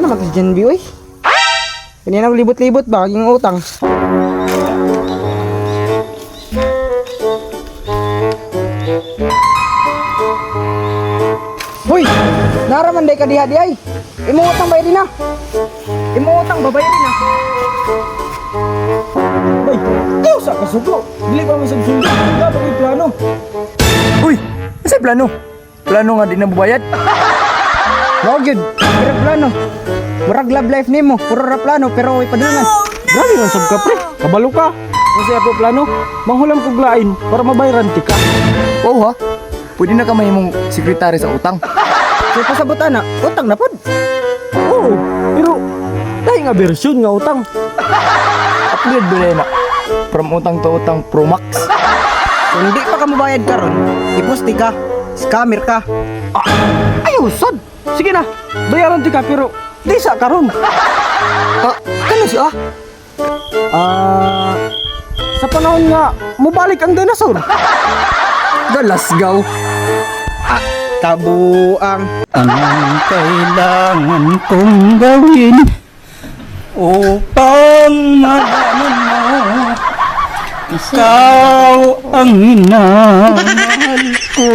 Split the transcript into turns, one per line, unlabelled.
naman kasi dyan, Bi, oy. Kanina libot-libot ba, yung utang. Hoy, naraman day ka diha di ay. Imuutang bayad din na. Imuutang babayarin na. Hoy, kayo sa kasugo. Dili pa may subsundo. Dapat may plano.
Uy, ano plano? Plano nga di na bubayad?
Wag yun. Pero plano. Murag love life nimo. Puro ra plano pero way padungan.
Grabe man sab ka pre, kabalo ka. Kasi ako plano, manghulam kog lain para mabayaran ti ka.
Oo ha? Pwede na ka may mong sekretary sa utang.
So pasabutan na, utang na pod.
Oo, pero dahil nga version nga utang.
Upgrade ba na? From utang to utang Pro Max.
Kung di pa ka mabayad karon, iposti ka. Scammer ka.
Ay usad. Sige na, bayaran ti ka pero di sa karon.
Kano siya?
Sa panahon nga mobalik ang dinosaur.
Galasgaw.
Kabuang.
Anong kailangan kong gawin upang malaman mo ikaw ang minamahal ko?